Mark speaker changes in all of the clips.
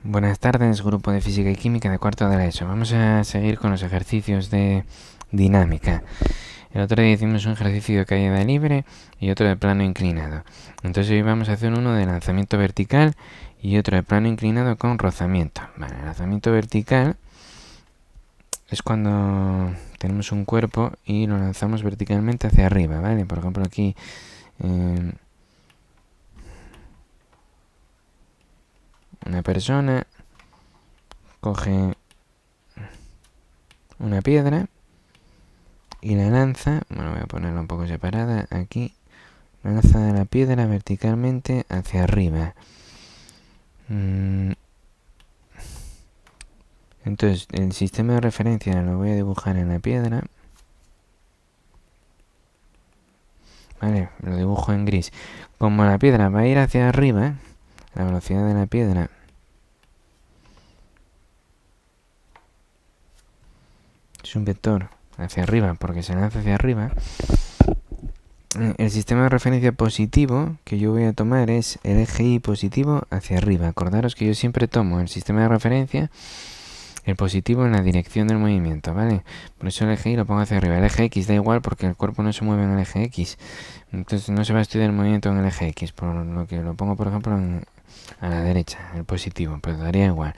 Speaker 1: Buenas tardes, grupo de Física y Química de cuarto de la ESO. Vamos a seguir con los ejercicios de dinámica. El otro día hicimos un ejercicio de caída libre y otro de plano inclinado. Entonces hoy vamos a hacer uno de lanzamiento vertical y otro de plano inclinado con rozamiento. Vale, el lanzamiento vertical es cuando tenemos un cuerpo y lo lanzamos verticalmente hacia arriba, ¿vale? Por ejemplo aquí una persona coge una piedra y la lanza, bueno, voy a ponerla un poco separada aquí, lanza la piedra verticalmente hacia arriba. Entonces el sistema de referencia lo voy a dibujar en la piedra, vale, lo dibujo en gris. Como la piedra va a ir hacia arriba, la velocidad de la piedra es un vector hacia arriba porque se lanza hacia arriba. El sistema de referencia positivo que yo voy a tomar es el eje Y positivo hacia arriba. Acordaros que yo siempre tomo el sistema de referencia, el positivo en la dirección del movimiento, ¿vale? Por eso el eje Y lo pongo hacia arriba. El eje X da igual porque el cuerpo no se mueve en el eje X. Entonces no se va a estudiar el movimiento en el eje X, por lo que lo pongo, por ejemplo, a la derecha, el positivo, pero daría igual.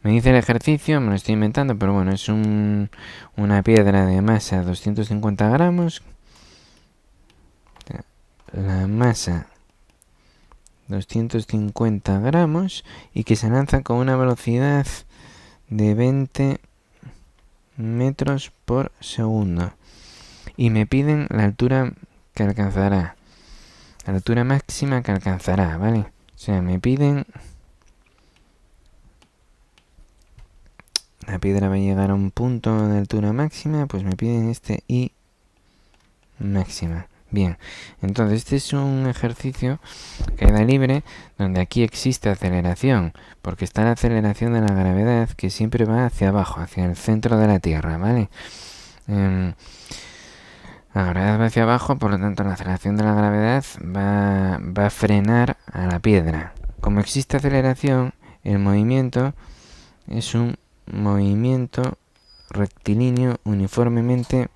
Speaker 1: Me dice el ejercicio, me lo estoy inventando, pero bueno, es una piedra de masa 250 gramos. La masa 250 gramos y que se lanza con una velocidad de 20 metros por segundo. Y me piden la altura que alcanzará, la altura máxima que alcanzará, ¿vale? O sea, me piden... La piedra va a llegar a un punto de altura máxima, pues me piden este I máxima. Bien, entonces este es un ejercicio caída libre donde aquí existe aceleración, porque está la aceleración de la gravedad que siempre va hacia abajo, hacia el centro de la Tierra, ¿vale? La gravedad va hacia abajo, por lo tanto la aceleración de la gravedad va a frenar a la piedra. Como existe aceleración, el movimiento es un movimiento rectilíneo uniformemente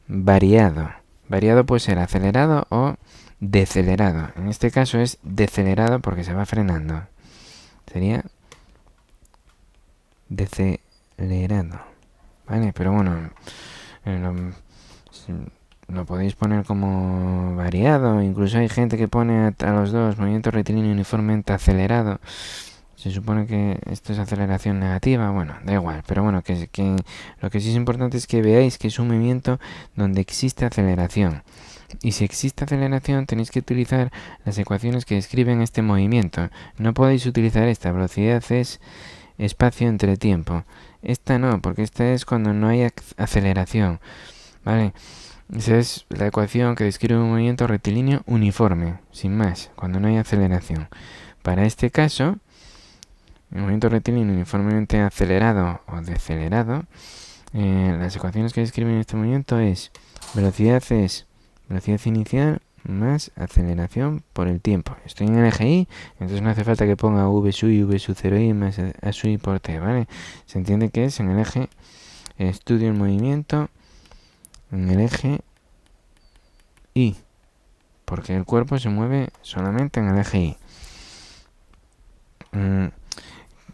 Speaker 1: variado. Variado puede ser acelerado o decelerado. En este caso es decelerado porque se va frenando. Sería decelerado. ¿Vale? Pero bueno, lo podéis poner como variado. Incluso hay gente que pone a los dos movimiento rectilíneo uniformemente acelerado. Se supone que esto es aceleración negativa, bueno, da igual, pero bueno, que lo que sí es importante es que veáis que es un movimiento donde existe aceleración. Y si existe aceleración tenéis que utilizar las ecuaciones que describen este movimiento. No podéis utilizar esta, velocidad es espacio entre tiempo. Esta no, porque esta es cuando no hay aceleración, ¿vale? Esa es la ecuación que describe un movimiento rectilíneo uniforme, sin más, cuando no hay aceleración. Para este caso... el movimiento rectilíneo uniformemente acelerado o decelerado, las ecuaciones que describen este movimiento es velocidad inicial más aceleración por el tiempo. Estoy en el eje Y, entonces no hace falta que ponga v sub y v sub 0 y más a sub y por t, ¿vale? Se entiende que es en el eje, estudio el movimiento en el eje Y, porque el cuerpo se mueve solamente en el eje Y.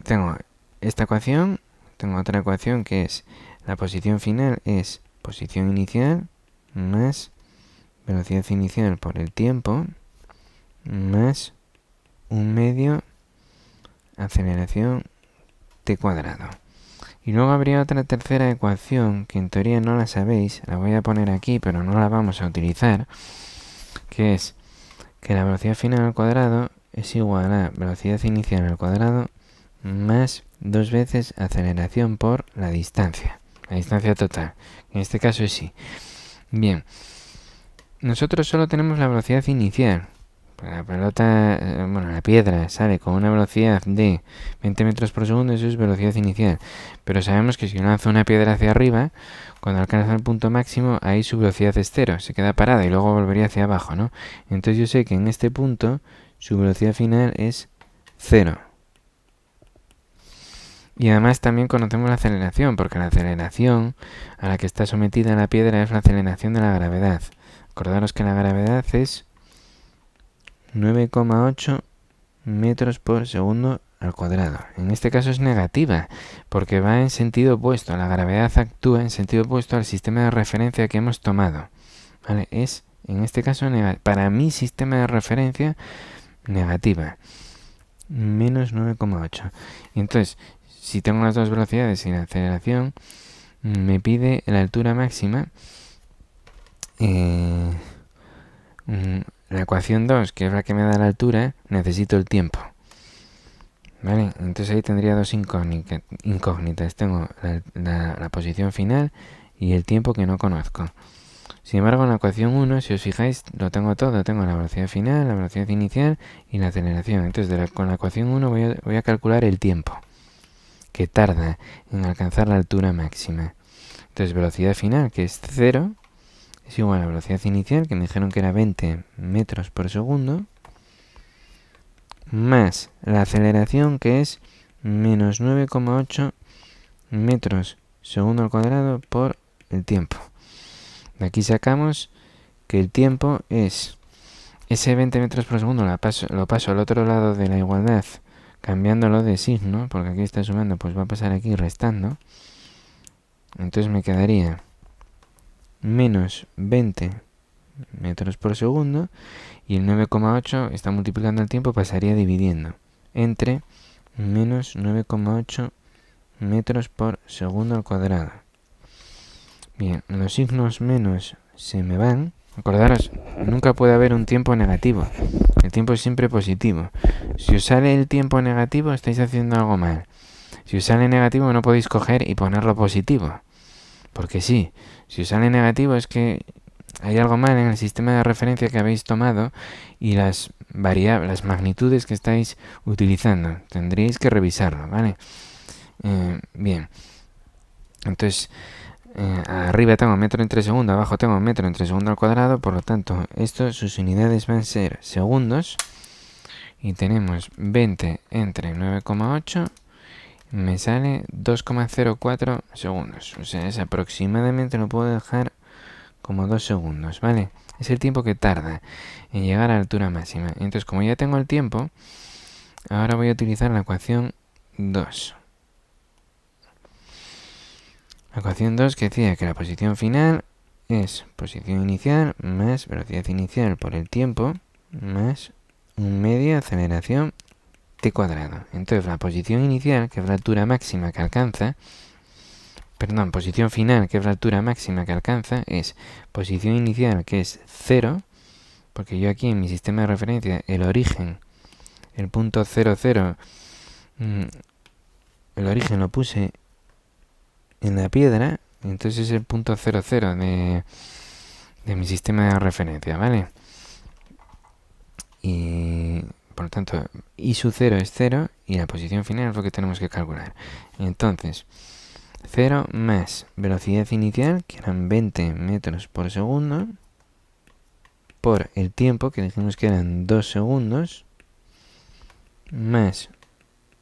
Speaker 1: Tengo esta ecuación, tengo otra ecuación que es la posición final es posición inicial más velocidad inicial por el tiempo más un medio aceleración t cuadrado. Y luego habría otra tercera ecuación que en teoría no la sabéis, la voy a poner aquí pero no la vamos a utilizar, que es que la velocidad final al cuadrado es igual a velocidad inicial al cuadrado más 2 veces aceleración por la distancia total. En este caso es sí. Bien, nosotros solo tenemos la velocidad inicial. La pelota, la piedra sale con una velocidad de 20 metros por segundo, eso es velocidad inicial. Pero sabemos que si yo lanzo una piedra hacia arriba, cuando alcanza el punto máximo, ahí su velocidad es cero, se queda parada y luego volvería hacia abajo, ¿no? Entonces yo sé que en este punto su velocidad final es cero. Y además también conocemos la aceleración, porque la aceleración a la que está sometida la piedra es la aceleración de la gravedad. Acordaros que la gravedad es 9,8 metros por segundo al cuadrado. En este caso es negativa, porque va en sentido opuesto. La gravedad actúa en sentido opuesto al sistema de referencia que hemos tomado. ¿Vale? Es, en este caso, para mi sistema de referencia, negativa. Menos 9,8. Y entonces, si tengo las dos velocidades y la aceleración, me pide la altura máxima. La ecuación 2, que es la que me da la altura, necesito el tiempo. ¿Vale? Entonces ahí tendría dos incógnitas. Tengo la posición final y el tiempo que no conozco. Sin embargo, en la ecuación 1, si os fijáis, lo tengo todo. Tengo la velocidad final, la velocidad inicial y la aceleración. Entonces, con la ecuación 1 voy a calcular el tiempo que tarda en alcanzar la altura máxima. Entonces, velocidad final, que es 0, es igual a la velocidad inicial, que me dijeron que era 20 metros por segundo, más la aceleración, que es menos 9,8 metros segundo al cuadrado por el tiempo. De aquí sacamos que el tiempo es ese 20 metros por segundo, lo paso al otro lado de la igualdad, cambiándolo de signo, porque aquí está sumando, pues va a pasar aquí restando. Entonces me quedaría menos 20 metros por segundo, y el 9,8 está multiplicando el tiempo, pasaría dividiendo entre menos 9,8 metros por segundo al cuadrado. Bien, los signos menos se me van. Acordaros, nunca puede haber un tiempo negativo. El tiempo es siempre positivo. Si os sale el tiempo negativo, estáis haciendo algo mal. Si os sale negativo, no podéis coger y ponerlo positivo. Porque sí, si os sale negativo es que hay algo mal en el sistema de referencia que habéis tomado y las variables, las magnitudes que estáis utilizando. Tendríais que revisarlo, ¿vale? Bien. Entonces, arriba tengo metro entre segundo, abajo tengo metro entre segundo al cuadrado, por lo tanto, sus unidades van a ser segundos. Y tenemos 20 entre 9,8, me sale 2,04 segundos. O sea, es aproximadamente, lo puedo dejar como 2 segundos, ¿vale? Es el tiempo que tarda en llegar a la altura máxima. Entonces, como ya tengo el tiempo, ahora voy a utilizar la ecuación 2. La ecuación 2 que decía que la posición final es posición inicial más velocidad inicial por el tiempo más un medio aceleración t cuadrado. Entonces la posición inicial, que es la altura máxima que alcanza, posición final, que es la altura máxima que alcanza, es posición inicial, que es 0, porque yo aquí en mi sistema de referencia, el origen, el punto 0, 0, el origen lo puse en la piedra, entonces es el punto 0, 0 de mi sistema de referencia, ¿vale? Y por lo tanto, I sub 0 es 0 y la posición final es lo que tenemos que calcular. Entonces, 0 más velocidad inicial, que eran 20 metros por segundo, por el tiempo, que dijimos que eran 2 segundos, más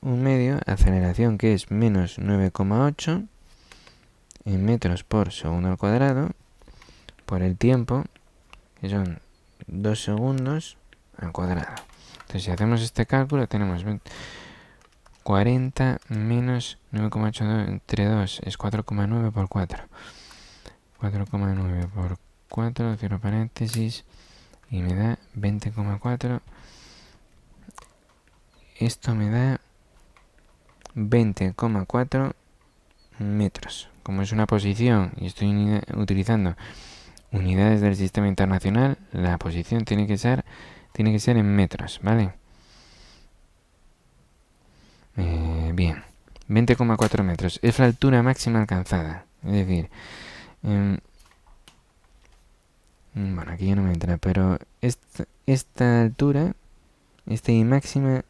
Speaker 1: un medio, aceleración, que es menos 9,8 en metros por segundo al cuadrado, por el tiempo, que son 2 segundos al cuadrado. Entonces, si hacemos este cálculo, tenemos 40 menos 9,8 entre 2 es 4,9 por 4. 4,9 por 4, cierro paréntesis, y me da 20,4. Esto me da 20,4 metros. Como es una posición y estoy utilizando unidades del sistema internacional, la posición tiene que ser en metros, ¿vale? Bien, 20,4 metros. Es la altura máxima alcanzada. Es decir, bueno, aquí ya no me entra, pero esta altura, esta I máxima,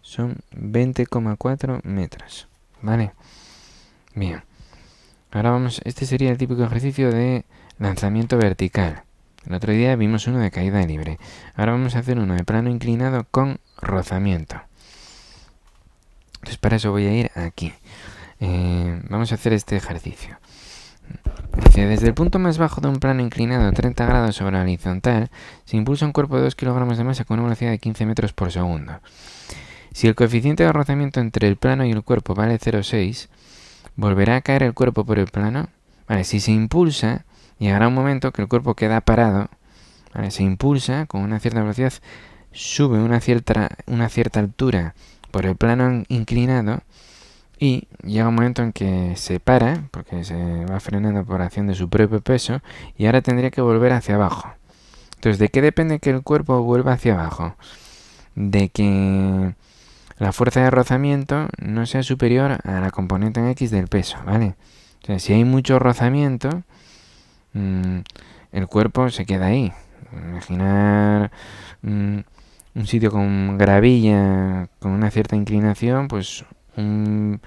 Speaker 1: son 20,4 metros, ¿vale? Bien. Ahora este sería el típico ejercicio de lanzamiento vertical. El otro día vimos uno de caída libre. Ahora vamos a hacer uno de plano inclinado con rozamiento. Entonces para eso voy a ir aquí. Vamos a hacer este ejercicio. Dice, desde el punto más bajo de un plano inclinado 30 grados sobre la horizontal, se impulsa un cuerpo de 2 kilogramos de masa con una velocidad de 15 metros por segundo. Si el coeficiente de rozamiento entre el plano y el cuerpo vale 0,6, ¿volverá a caer el cuerpo por el plano? Vale, si se impulsa, llegará un momento que el cuerpo queda parado. Vale, se impulsa con una cierta velocidad, sube una cierta altura por el plano inclinado y llega un momento en que se para, porque se va frenando por acción de su propio peso, y ahora tendría que volver hacia abajo. Entonces, ¿de qué depende que el cuerpo vuelva hacia abajo? De que la fuerza de rozamiento no sea superior a la componente en X del peso, ¿vale? O sea, si hay mucho rozamiento, el cuerpo se queda ahí. Imaginar un sitio con gravilla, con una cierta inclinación, pues un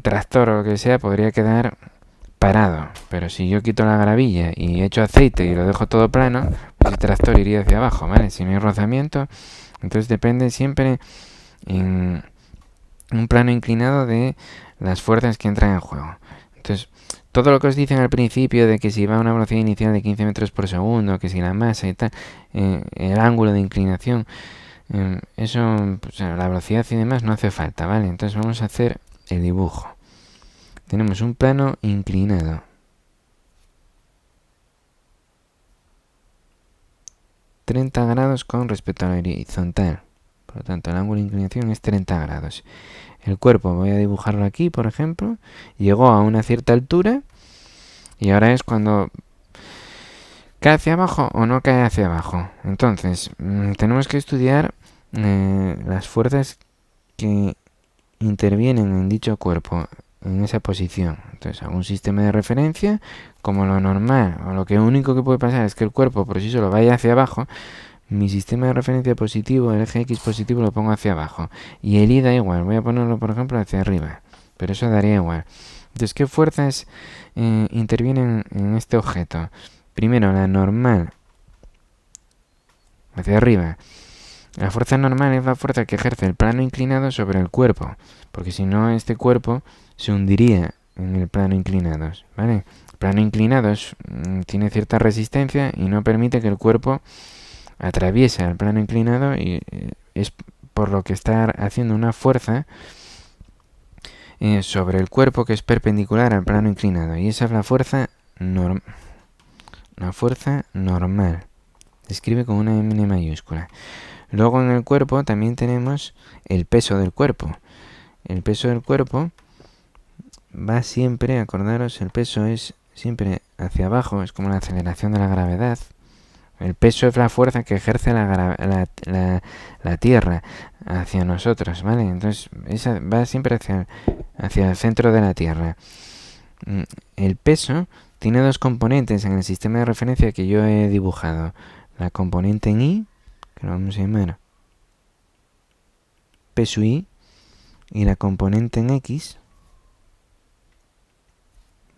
Speaker 1: tractor o lo que sea podría quedar parado. Pero si yo quito la gravilla y echo aceite y lo dejo todo plano, pues el tractor iría hacia abajo, ¿vale? Si no hay rozamiento, entonces depende siempre en un plano inclinado de las fuerzas que entran en juego. Entonces, todo lo que os dicen al principio de que si va a una velocidad inicial de 15 metros por segundo, que si la masa y tal, el ángulo de inclinación, eso, pues, la velocidad y demás no hace falta, ¿vale? Entonces vamos a hacer el dibujo. Tenemos un plano inclinado. ...30 grados con respecto a la horizontal. Por lo tanto, el ángulo de inclinación es 30 grados. El cuerpo, voy a dibujarlo aquí, por ejemplo. Llegó a una cierta altura. Y ahora es cuando cae hacia abajo o no cae hacia abajo. Entonces, tenemos que estudiar las fuerzas que intervienen en dicho cuerpo, en esa posición. Entonces, hago un sistema de referencia, como lo normal, o lo que único que puede pasar es que el cuerpo por sí solo vaya hacia abajo. Mi sistema de referencia positivo, el eje X positivo, lo pongo hacia abajo. Y el Y da igual, voy a ponerlo, por ejemplo, hacia arriba. Pero eso daría igual. Entonces, ¿qué fuerzas intervienen en este objeto? Primero, la normal, hacia arriba. La fuerza normal es la fuerza que ejerce el plano inclinado sobre el cuerpo, porque si no, este cuerpo se hundiría en el plano inclinado, ¿vale? El plano inclinado tiene cierta resistencia y no permite que el cuerpo atraviese el plano inclinado, y es por lo que está haciendo una fuerza sobre el cuerpo que es perpendicular al plano inclinado, y esa es la fuerza normal. Se escribe con una M mayúscula. Luego en el cuerpo también tenemos el peso del cuerpo. El peso del cuerpo va siempre, acordaros, el peso es siempre hacia abajo, es como la aceleración de la gravedad. El peso es la fuerza que ejerce la Tierra hacia nosotros, ¿vale? Entonces, esa va siempre hacia el centro de la Tierra. El peso tiene dos componentes en el sistema de referencia que yo he dibujado. La componente en Y, que lo vamos a llamar peso Y, y la componente en X,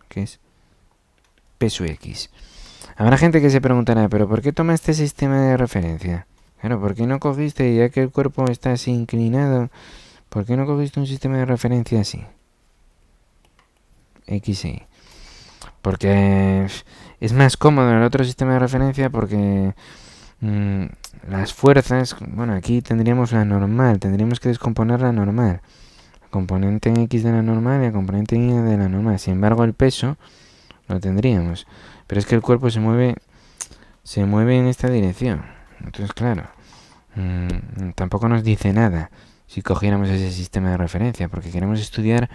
Speaker 1: que es peso X. Habrá gente que se preguntará, ¿pero por qué toma este sistema de referencia? Claro, ¿por qué no cogiste, ya que el cuerpo está así inclinado, por qué no cogiste un sistema de referencia así? X y Y. Porque es más cómodo el otro sistema de referencia, porque las fuerzas, bueno, aquí tendríamos la normal, tendríamos que descomponer la normal. La componente en X de la normal y la componente en Y de la normal. Sin embargo, el peso lo tendríamos. Pero es que el cuerpo se mueve en esta dirección. Entonces, claro, tampoco nos dice nada si cogiéramos ese sistema de referencia, porque queremos estudiar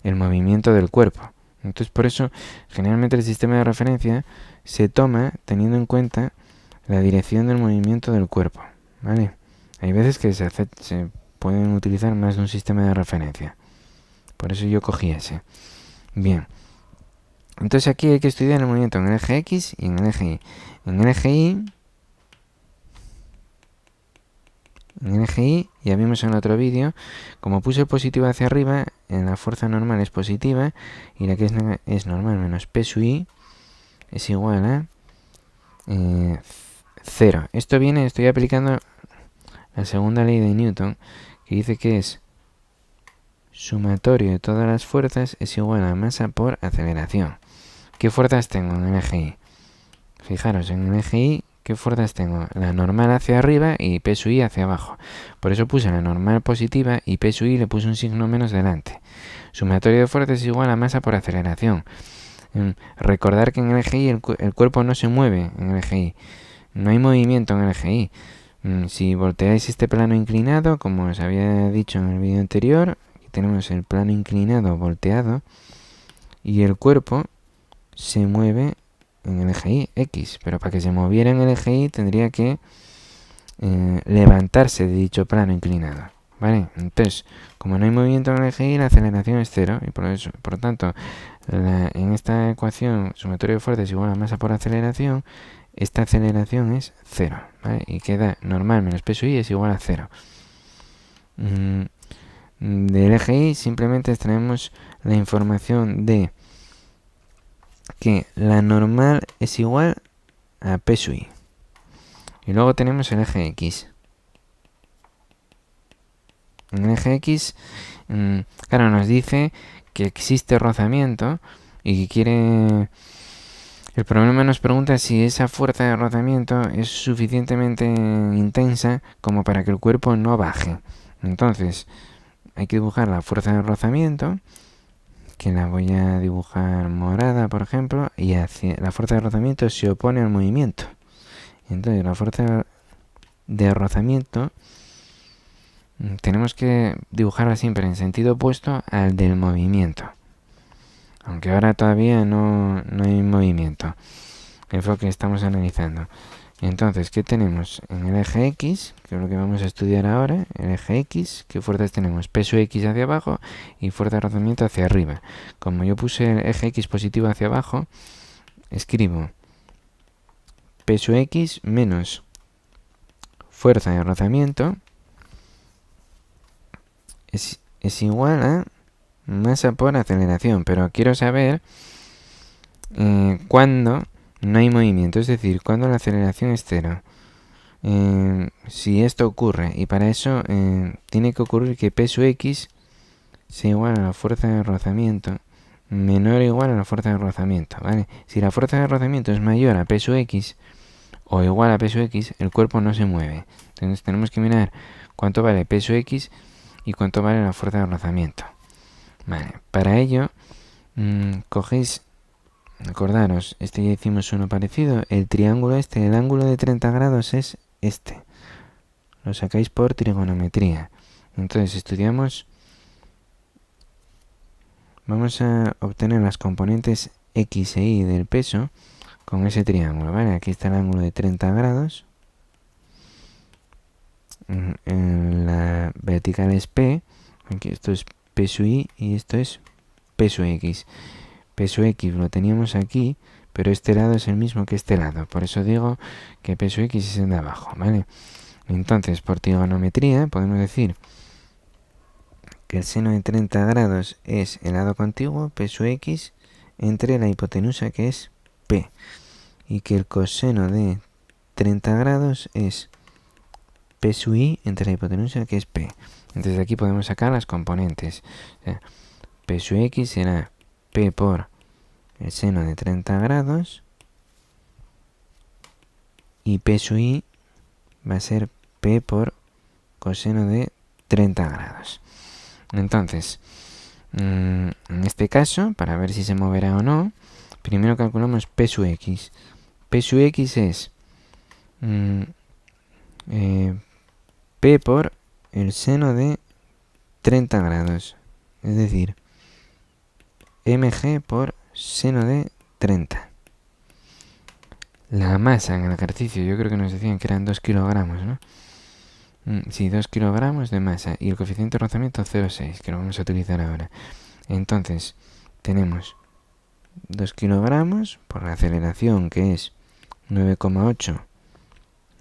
Speaker 1: el movimiento del cuerpo. Entonces, por eso, generalmente el sistema de referencia se toma teniendo en cuenta la dirección del movimiento del cuerpo, ¿vale? Hay veces que se pueden utilizar más de un sistema de referencia. Por eso yo cogí ese. Bien. Entonces aquí hay que estudiar el movimiento en el eje X y en el eje Y. En el eje Y, ya vimos en el otro vídeo, como puse el positivo hacia arriba, en la fuerza normal es positiva y la que es normal menos P sub I es igual a 0. Estoy aplicando la segunda ley de Newton, que dice que es sumatorio de todas las fuerzas es igual a masa por aceleración. ¿Qué fuerzas tengo en el eje Y? Fijaros, en el eje Y, ¿qué fuerzas tengo? La normal hacia arriba y P sub I hacia abajo. Por eso puse la normal positiva y P sub I le puse un signo menos delante. Sumatorio de fuerzas es igual a masa por aceleración. Recordar que en el eje Y el cuerpo no se mueve en el eje Y. No hay movimiento en el eje Y. Si volteáis este plano inclinado, como os había dicho en el vídeo anterior, aquí tenemos el plano inclinado volteado y el cuerpo se mueve en el eje Y, X, pero para que se moviera en el eje Y tendría que levantarse de dicho plano inclinado, ¿vale? Entonces, como no hay movimiento en el eje Y, la aceleración es cero y por lo tanto, en esta ecuación sumatorio de fuerzas igual a masa por aceleración, esta aceleración es 0, ¿vale? Y queda normal menos P sub I es igual a 0. Del eje Y simplemente extraemos la información de que la normal es igual a P sub I. Y luego tenemos el eje X. En el eje X, claro, nos dice que existe rozamiento y que quiere... El problema nos pregunta si esa fuerza de rozamiento es suficientemente intensa como para que el cuerpo no baje. Entonces, hay que dibujar la fuerza de rozamiento, que la voy a dibujar morada, por ejemplo, y la fuerza de rozamiento se opone al movimiento. Entonces, la fuerza de rozamiento tenemos que dibujarla siempre en sentido opuesto al del movimiento. Aunque ahora todavía no hay movimiento. Es lo que estamos analizando. Entonces, ¿qué tenemos en el eje X? Que es lo que vamos a estudiar ahora. El eje X, ¿qué fuerzas tenemos? Peso X hacia abajo y fuerza de rozamiento hacia arriba. Como yo puse el eje X positivo hacia abajo, escribo peso X menos fuerza de rozamiento es igual a masa por aceleración. Pero quiero saber cuándo no hay movimiento, es decir, cuando la aceleración es cero. Si esto ocurre, y para eso tiene que ocurrir que P sub X sea igual a la fuerza de rozamiento menor o igual a la fuerza de rozamiento, ¿vale? Si la fuerza de rozamiento es mayor a P sub X o igual a P sub X, el cuerpo no se mueve. Entonces tenemos que mirar cuánto vale P sub X y cuánto vale la fuerza de rozamiento. Vale, para ello cogéis... Acordaros, ya hicimos uno parecido. El triángulo el ángulo de 30 grados es este. Lo sacáis por trigonometría. Entonces estudiamos... Vamos a obtener las componentes X e Y del peso con ese triángulo, ¿vale? Aquí está el ángulo de 30 grados. En la vertical es P. Aquí esto es P sub I y esto es P sub X. Peso X lo teníamos aquí, pero este lado es el mismo que este lado. Por eso digo que peso X es el de abajo, ¿vale? Entonces, por trigonometría, podemos decir que el seno de 30 grados es el lado contiguo, peso X, entre la hipotenusa, que es P. Y que el coseno de 30 grados es P sub I entre la hipotenusa, que es P. Entonces, aquí podemos sacar las componentes. O sea, P sub X será P por el seno de 30 grados y P sub I va a ser P por coseno de 30 grados. Entonces, en este caso, para ver si se moverá o no, primero calculamos P sub X. P sub X es P por el seno de 30 grados, es decir, mg por seno de 30. La masa en el ejercicio, yo creo que nos decían que eran 2 kilogramos, ¿no? Sí, 2 kilogramos de masa. Y el coeficiente de rozamiento 0,6, que lo vamos a utilizar ahora. Entonces, tenemos 2 kilogramos por la aceleración, que es 9,8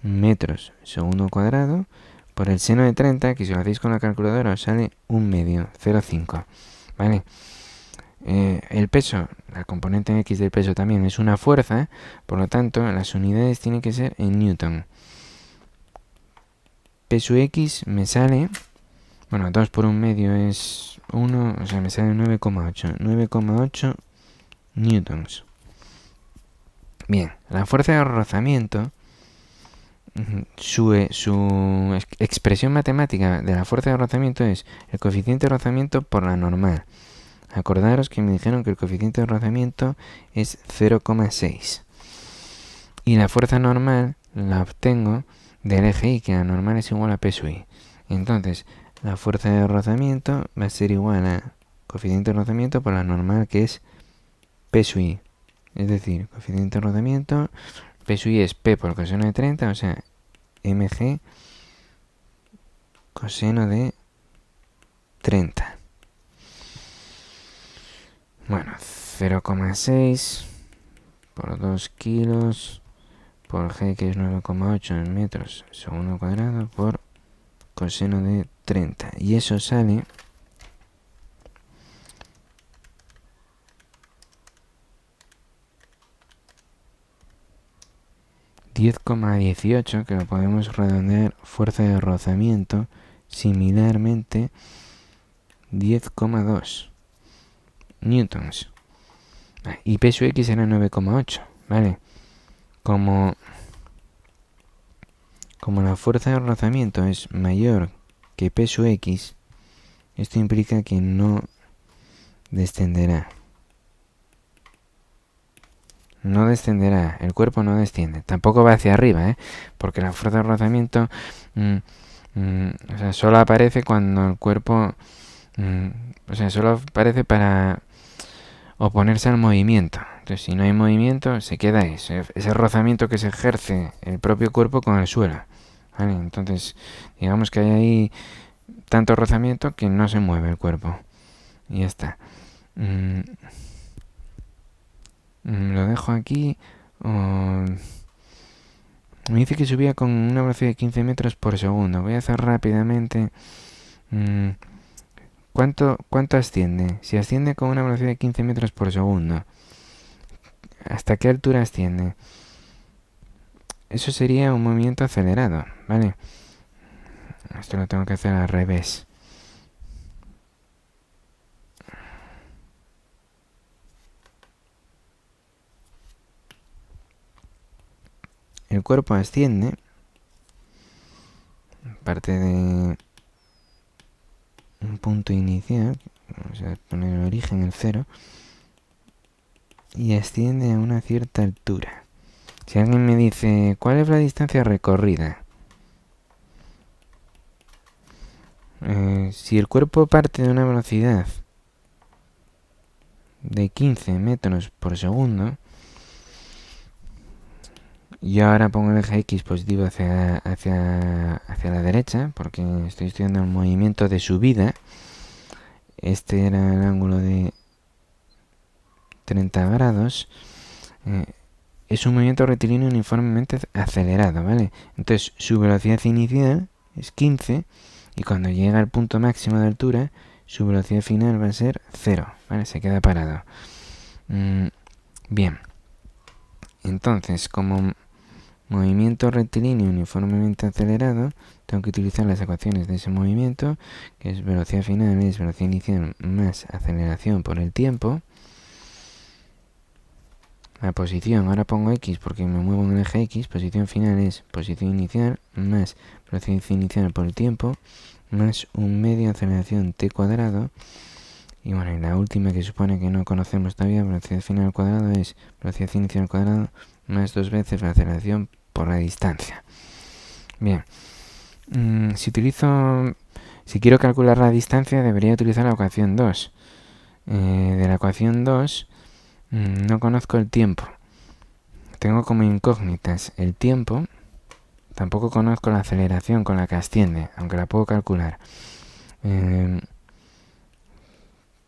Speaker 1: metros segundo cuadrado, por el seno de 30, que si lo hacéis con la calculadora os sale 1/2, 0,5. ¿Vale? El peso, la componente X del peso también es una fuerza, por lo tanto las unidades tienen que ser en newton. P sub X me sale, Bueno, 2 por un medio es 1, o sea, me sale 9,8. 9,8 newtons. Bien, la fuerza de rozamiento, su expresión matemática de la fuerza de rozamiento es el coeficiente de rozamiento por la normal. Acordaros que me dijeron que el coeficiente de rozamiento es 0,6. Y la fuerza normal la obtengo del eje Y, que la normal es igual a P sub I. Entonces, la fuerza de rozamiento va a ser igual a coeficiente de rozamiento por la normal, que es P sub I. Es decir, coeficiente de rozamiento, P sub I es P por coseno de 30, o sea, mg coseno de 30. Bueno, 0,6 por 2 kilos por g, que es 9,8 en metros segundo cuadrado, por coseno de 30. Y eso sale 10,18, que lo podemos redondear fuerza de rozamiento, similarmente 10,2 newtons. Y P sub X era 9,8, ¿vale? Como la fuerza de rozamiento es mayor que P sub X, esto implica que no descenderá. No descenderá, el cuerpo no desciende. Tampoco va hacia arriba, porque la fuerza de rozamiento o sea, solo aparece cuando el cuerpo... o sea, solo aparece para oponerse al movimiento. Entonces, si no hay movimiento, se queda ese rozamiento que se ejerce el propio cuerpo con el suelo. ¿Vale? Entonces, digamos que hay ahí tanto rozamiento que no se mueve el cuerpo. Y ya está. Lo dejo aquí. Me dice que subía con una velocidad de 15 metros por segundo. Voy a hacer rápidamente. ¿Cuánto asciende? Si asciende con una velocidad de 15 metros por segundo, ¿hasta qué altura asciende? Eso sería un movimiento acelerado, ¿vale? Esto lo tengo que hacer al revés. El cuerpo asciende, parte de un punto inicial, vamos a poner el origen, el 0, y asciende a una cierta altura. Si alguien me dice, ¿cuál es la distancia recorrida? Si el cuerpo parte de una velocidad de 15 metros por segundo, yo ahora pongo el eje X positivo hacia la derecha, porque estoy estudiando el movimiento de subida. Este era el ángulo de 30 grados. Es un movimiento rectilíneo uniformemente acelerado, ¿vale? Entonces, su velocidad inicial es 15, y cuando llega al punto máximo de altura, su velocidad final va a ser 0, ¿vale? Se queda parado. Bien. Entonces, como movimiento rectilíneo uniformemente acelerado, tengo que utilizar las ecuaciones de ese movimiento, que es velocidad final es velocidad inicial más aceleración por el tiempo. La posición, ahora pongo X porque me muevo en el eje X. Posición final es posición inicial más velocidad inicial por el tiempo, más un medio aceleración t cuadrado. Y bueno, y la última, que supone que no conocemos todavía, velocidad final al cuadrado, es velocidad inicial al cuadrado más 2 veces la aceleración por la distancia. Bien. Si quiero calcular la distancia, debería utilizar la ecuación 2. De la ecuación 2 no conozco el tiempo. Tengo como incógnitas el tiempo. Tampoco conozco la aceleración con la que asciende, aunque la puedo calcular.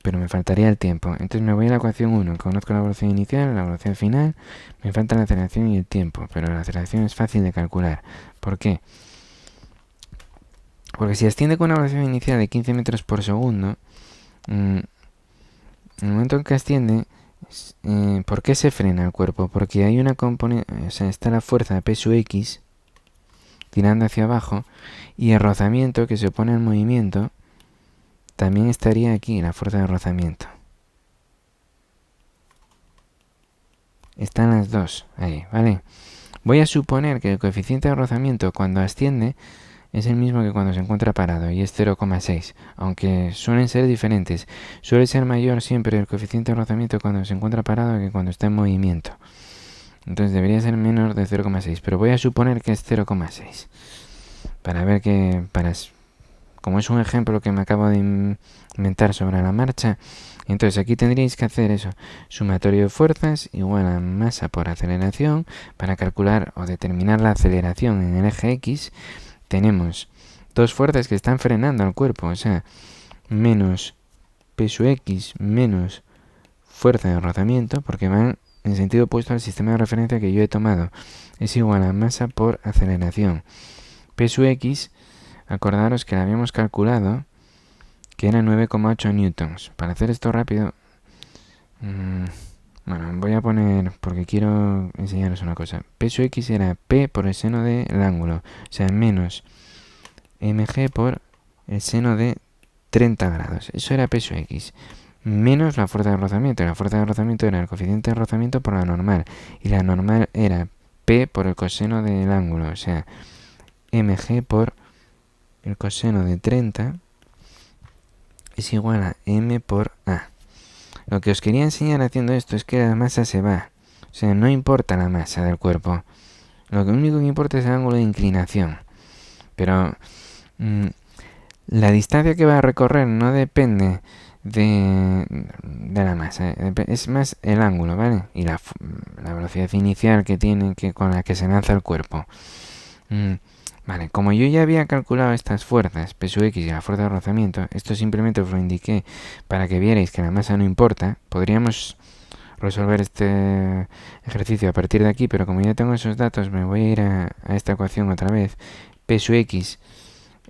Speaker 1: Pero me faltaría el tiempo. Entonces me voy a la ecuación 1. Conozco la velocidad inicial, la velocidad final. Me falta la aceleración y el tiempo. Pero la aceleración es fácil de calcular. ¿Por qué? Porque si asciende con una velocidad inicial de 15 metros por segundo, en el momento en que asciende, ¿por qué se frena el cuerpo? Porque hay una componente, o sea, está la fuerza P sub X tirando hacia abajo, y el rozamiento que se opone al movimiento, también estaría aquí la fuerza de rozamiento. Están las dos ahí, ¿vale? Voy a suponer que el coeficiente de rozamiento cuando asciende es el mismo que cuando se encuentra parado y es 0,6, aunque suelen ser diferentes. Suele ser mayor siempre el coeficiente de rozamiento cuando se encuentra parado que cuando está en movimiento. Entonces debería ser menor de 0,6, pero voy a suponer que es 0,6. Para ver que, como es un ejemplo que me acabo de inventar sobre la marcha, entonces aquí tendríais que hacer eso, sumatorio de fuerzas igual a masa por aceleración. Para calcular o determinar la aceleración en el eje X, tenemos dos fuerzas que están frenando al cuerpo, o sea, menos peso X menos fuerza de rozamiento, porque van en sentido opuesto al sistema de referencia que yo he tomado. Es igual a masa por aceleración. Peso X, acordaros que la habíamos calculado, que era 9,8 newtons. Para hacer esto rápido, bueno, voy a poner, porque quiero enseñaros una cosa. Peso X era P por el seno del ángulo, o sea, menos mg por el seno de 30 grados. Eso era peso X. Menos la fuerza de rozamiento. La fuerza de rozamiento era el coeficiente de rozamiento por la normal. Y la normal era P por el coseno del ángulo, o sea, mg por el coseno de 30 es igual a m por a. Lo que os quería enseñar haciendo esto es que la masa se va. O sea, no importa la masa del cuerpo. Lo único que importa es el ángulo de inclinación. Pero la distancia que va a recorrer no depende de la masa. Es más el ángulo, ¿vale? Y la velocidad inicial que tiene con la que se lanza el cuerpo. Vale, como yo ya había calculado estas fuerzas, peso X y la fuerza de rozamiento, esto simplemente os lo indiqué para que vierais que la masa no importa. Podríamos resolver este ejercicio a partir de aquí, pero como ya tengo esos datos, me voy a ir a esta ecuación otra vez. Peso X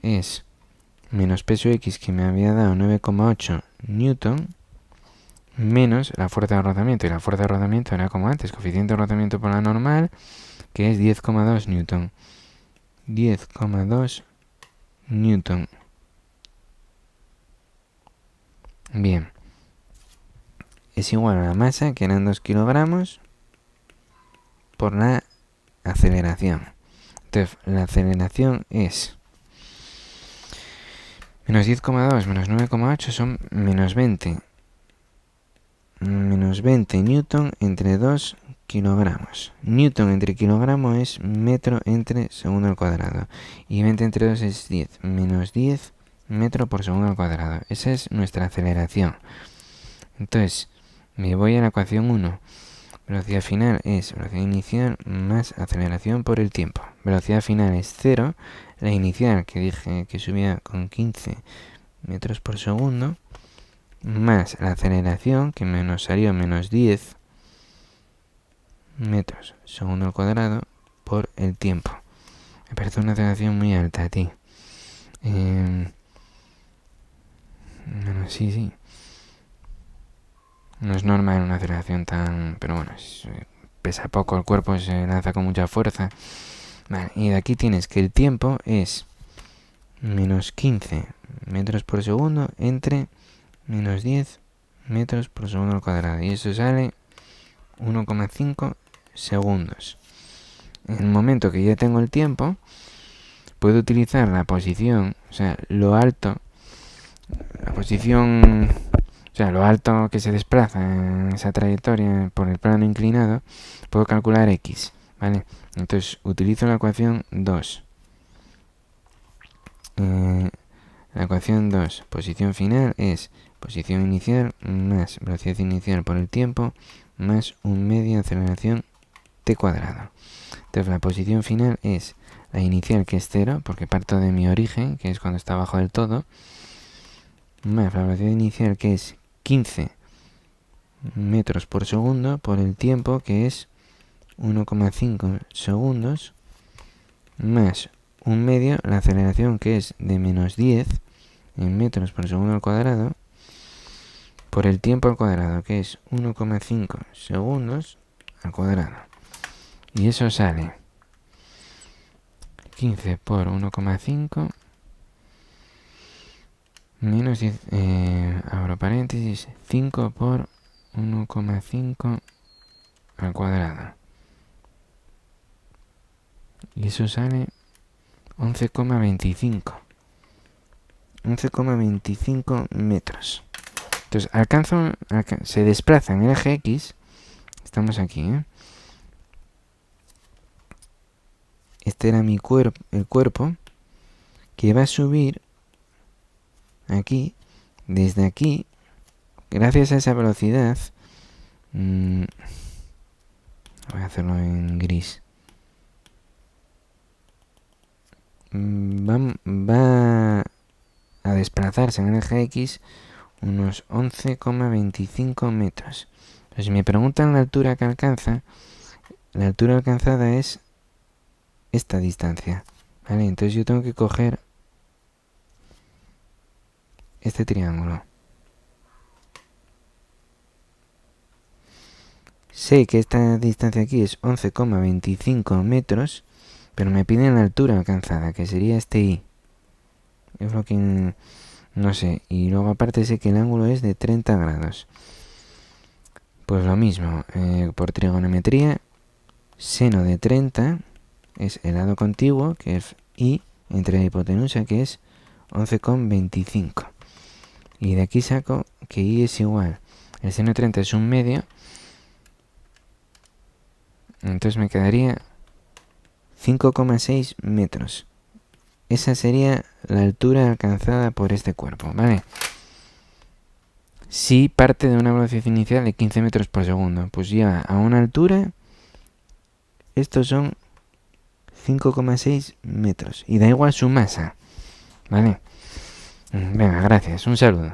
Speaker 1: es menos peso X, que me había dado 9,8 newton, menos la fuerza de rozamiento. Y la fuerza de rozamiento era como antes, coeficiente de rozamiento por la normal, que es 10,2 newton. 10,2 newton. Bien. Es igual a la masa, que eran 2 kilogramos, por la aceleración. Entonces, la aceleración es menos 10,2 menos 9,8 son menos 20. Menos 20 newton entre 2 kilogramos. Newton entre kilogramo es metro entre segundo al cuadrado. Y 20 entre 2 es 10. Menos 10 metro por segundo al cuadrado. Esa es nuestra aceleración. Entonces, me voy a la ecuación 1. Velocidad final es velocidad inicial más aceleración por el tiempo. Velocidad final es 0. La inicial, que dije que subía con 15 metros por segundo, más la aceleración, que nos salió menos 10 metros segundo al cuadrado por el tiempo. Me parece una aceleración muy alta a ti. Bueno, sí. No es normal una aceleración tan... Pero bueno, pesa poco el cuerpo, se lanza con mucha fuerza. Vale, y de aquí tienes que el tiempo es menos 15 metros por segundo entre menos 10 metros por segundo al cuadrado. Y eso sale 1,5 segundos. En el momento que ya tengo el tiempo, puedo utilizar la posición, o sea, lo alto, la posición, o sea, lo alto que se desplaza en esa trayectoria por el plano inclinado, puedo calcular X, ¿vale? Entonces, utilizo la ecuación 2. La ecuación 2, posición final, es posición inicial más velocidad inicial por el tiempo más un medio de aceleración t cuadrado. Entonces la posición final es la inicial, que es 0, porque parto de mi origen, que es cuando está abajo del todo, más la velocidad inicial, que es 15 metros por segundo, por el tiempo, que es 1,5 segundos, más un medio, la aceleración, que es de menos 10 en metros por segundo al cuadrado, por el tiempo al cuadrado, que es 1,5 segundos al cuadrado. Y eso sale 15 por 1,5 menos 10, abro paréntesis, 5 por 1,5 al cuadrado. Y eso sale 11,25. 11,25 metros. Entonces, se desplaza en el eje X. Estamos aquí, ¿eh? Este era el cuerpo, que va a subir aquí, desde aquí, gracias a esa velocidad. Voy a hacerlo en gris. Va a desplazarse en el eje X unos 11,25 metros. Entonces, si me preguntan la altura que alcanza, la altura alcanzada es esta distancia, ¿vale? Entonces yo tengo que coger este triángulo. Sé que esta distancia aquí es 11,25 metros, pero me piden la altura alcanzada, que sería este I. Es lo que no sé. Y luego aparte sé que el ángulo es de 30 grados. Pues lo mismo, por trigonometría, seno de 30 es el lado contiguo, que es I, entre la hipotenusa, que es 11,25. Y de aquí saco que I es igual. El seno de 30 es un medio. Entonces me quedaría 5,6 metros. Esa sería la altura alcanzada por este cuerpo, ¿vale? Si parte de una velocidad inicial de 15 metros por segundo, pues ya a una altura, estos son 5,6 metros. Y da igual su masa, ¿vale? Venga, gracias. Un saludo.